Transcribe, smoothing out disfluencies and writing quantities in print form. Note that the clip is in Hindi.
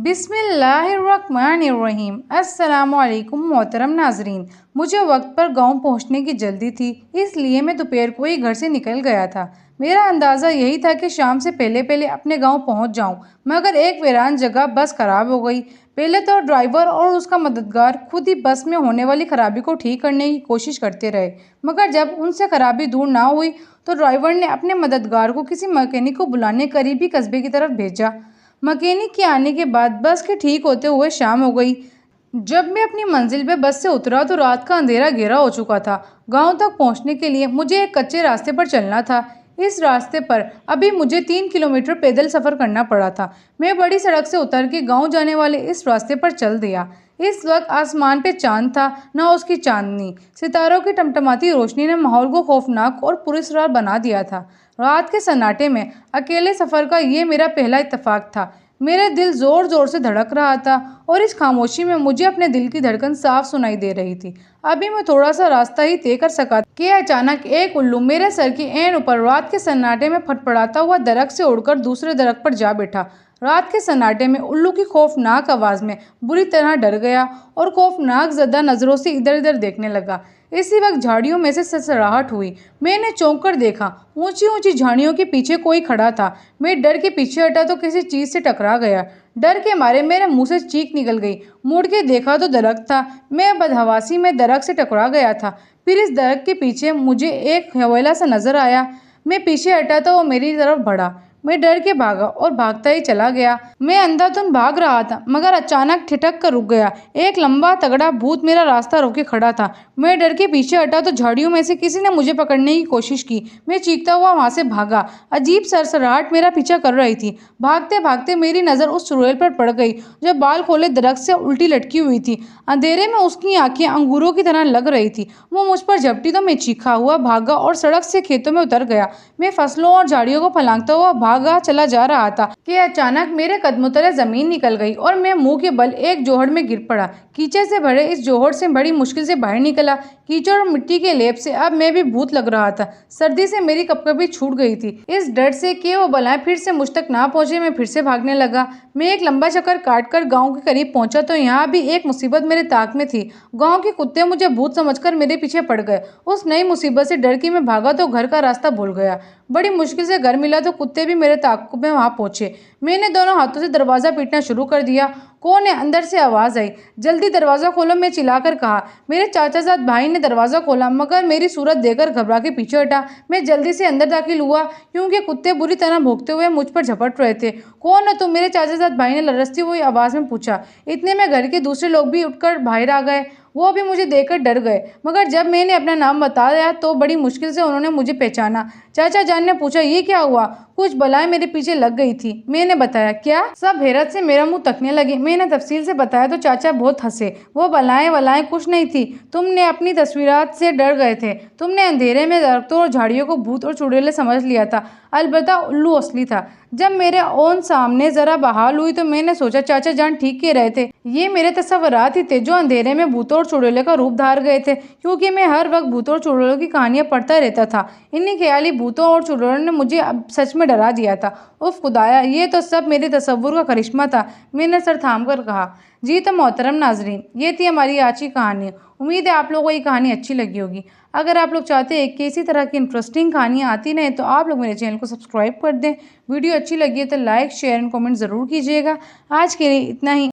बिस्मिल्लाहिर्रहमानिर्रहीम। अस्सलामुअलैकुम मोहतरम नाजरीन, मुझे वक्त पर गांव पहुंचने की जल्दी थी, इसलिए मैं दोपहर को ही घर से निकल गया था। मेरा अंदाज़ा यही था कि शाम से पहले पहले अपने गांव पहुंच जाऊं, मगर एक वीरान जगह बस खराब हो गई। पहले तो ड्राइवर और उसका मददगार खुद ही बस में होने वाली खराबी को ठीक करने की कोशिश करते रहे, मगर जब उनसे खराबी दूर ना हुई तो ड्राइवर ने अपने मददगार को किसी मैकेनिक को बुलाने करीबी कस्बे की तरफ भेजा। मैकेनिक के आने के बाद बस के ठीक होते हुए शाम हो गई। जब मैं अपनी मंजिल पे बस से उतरा तो रात का अंधेरा गहरा हो चुका था। गांव तक पहुंचने के लिए मुझे एक कच्चे रास्ते पर चलना था। इस रास्ते पर अभी मुझे 3 किलोमीटर पैदल सफ़र करना पड़ा था। मैं बड़ी सड़क से उतर के गांव जाने वाले इस रास्ते पर चल दिया। इस वक्त आसमान पे चांद था, न उसकी चांदनी। सितारों की टमटमाती रोशनी ने माहौल को खौफनाक और पुरस्कार बना दिया था। रात के सन्नाटे में अकेले सफ़र का ये मेरा पहला इत्तेफाक था। मेरा दिल ज़ोर ज़ोर से धड़क रहा था और इस खामोशी में मुझे अपने दिल की धड़कन साफ सुनाई दे रही थी। अभी मैं थोड़ा सा रास्ता ही तय कर सका कि अचानक एक उल्लू मेरे सर की ऐन ऊपर रात के सन्नाटे में फटफड़ाता हुआ दरख्त से उड़कर दूसरे दरख्त पर जा बैठा। रात के सन्नाटे में उल्लू की खौफनाक आवाज़ में बुरी तरह डर गया और खौफनाक ज़दा नज़रों से इधर उधर देखने लगा। इसी वक्त झाड़ियों में से सड़सड़ाहट हुई। मैंने चौंक कर देखा, ऊंची ऊंची झाड़ियों के पीछे कोई खड़ा था। मैं डर के पीछे हटा तो किसी चीज़ से टकरा गया। डर के मारे मेरे मुंह से चीख निकल गई। मुड़ के देखा तो दरख्त था। मैं बदहवासी में दरख्त से टकरा गया था। फिर इस दरख्त के पीछे मुझे एक हवेला सा नजर आया। मैं पीछे हटा तो वो मेरी तरफ बढ़ा। मैं डर के भागा और भागता ही चला गया। मैं अंधाधुंध भाग रहा था, मगर अचानक ठिठक कर रुक गया। एक लंबा तगड़ा भूत मेरा रास्ता रोके खड़ा था। मैं डर के पीछे हटा तो झाड़ियों में से किसी ने मुझे पकड़ने की कोशिश की। मैं चीखता हुआ वहां से भागा। अजीब सरसराहट मेरा पीछा कर रही थी। भागते भागते मेरी नज़र उस चुड़ैल पर पड़ गई जो बाल खोले दरख्त से उल्टी लटकी हुई थी। अंधेरे में उसकी आंखें अंगूरों की तरह लग रही थी। वो मुझ पर झपटी तो मैं चीखा हुआ भागा और सड़क से खेतों में उतर गया। मैं फसलों और झाड़ियों को फलांगता हुआ भागा चला जा रहा था कि अचानक मेरे कदमों तले जमीन निकल गई और मैं मुंह के बल एक जोहड़ में गिर पड़ा। कीचड़ से भरे इस जोहड़ से बड़ी मुश्किल से बाहर निकला। कीचड़ और मिट्टी के लेप से अब मैं भी भूत लग रहा था। सर्दी से मेरी कपकपी छूट गई थी। इस डर से कि वो बलाएं फिर से मुझ तक ना पहुंचे, मैं फिर से भागने लगा। मैं एक लंबा चक्कर काटकर गांव के करीब पहुंचा तो यहाँ भी एक मुसीबत मेरे ताक में थी। गांव के कुत्ते मुझे भूत समझकर मेरे पीछे पड़ गए। उस नई मुसीबत से डर के मैं भागा तो घर का रास्ता भूल गया। बड़ी मुश्किल से घर मिला तो कुत्ते भी मेरे ताक़ुब में वहां पहुंचे। मैंने दोनों हाथों से दरवाज़ा पीटना शुरू कर दिया। कौन है? अंदर से आवाज़ आई। जल्दी दरवाज़ा खोलो, मैं चिल्लाकर कहा। मेरे चाचाजाद भाई ने दरवाज़ा खोला, मगर मेरी सूरत देखकर घबरा के पीछे हटा। मैं जल्दी से अंदर दाखिल हुआ क्योंकि कुत्ते बुरी तरह भौंकते हुए मुझ पर झपट रहे थे। कौन है तुम? मेरे चाचाजाद भाई ने लरसती हुई आवाज़ में पूछा। इतने में घर के दूसरे लोग भी उठकर बाहर आ गए। वो भी मुझे देखकर डर गए, मगर जब मैंने अपना नाम बताया तो बड़ी मुश्किल से उन्होंने मुझे पहचाना। चाचा जान ने पूछा, ये क्या हुआ? कुछ बलाएं मेरे पीछे लग गई थी, मैंने बताया। क्या? सब हैरत से मेरा मुंह तकने लगे। मैंने तफसील से बताया तो चाचा बहुत हंसे। वो बलाएं कुछ नहीं थी, तुमने अपनी तस्वीरात से डर गए थे। तुमने अंधेरे में दरख्तों और झाड़ियों को भूत और चुड़ैलें समझ लिया था, अलबत्ता उल्लू असली था। जब मेरे ओन सामने जरा बहाल हुई तो मैंने सोचा चाचा जान ठीक कह रहे थे। ये मेरे तस्वुरात ही थे जो अंधेरे में भूतों और चुड़ैलों का रूप धार गए थे, क्योंकि मैं हर वक्त भूतों और चुड़ैलों की कहानियां पढ़ता रहता था। इन्हीं ख्याली भूतों और चुड़ैलों ने मुझे अब सच में डरा दिया था। उफ खुदाया, ये तो सब मेरे तसव्वुर का करिश्मा था, मैंने सर थाम कर कहा। जी तो मोहतरम नाजरीन, ये थी हमारी आज की कहानी। उम्मीद है आप लोगों को ये कहानी अच्छी लगी होगी। अगर आप लोग चाहते हैं कि इसी तरह की इंटरेस्टिंग कहानियाँ आती रहें तो आप लोग मेरे चैनल को सब्सक्राइब कर दें। वीडियो अच्छी लगी है तो लाइक, शेयर एंड कमेंट ज़रूर कीजिएगा। आज के लिए इतना ही।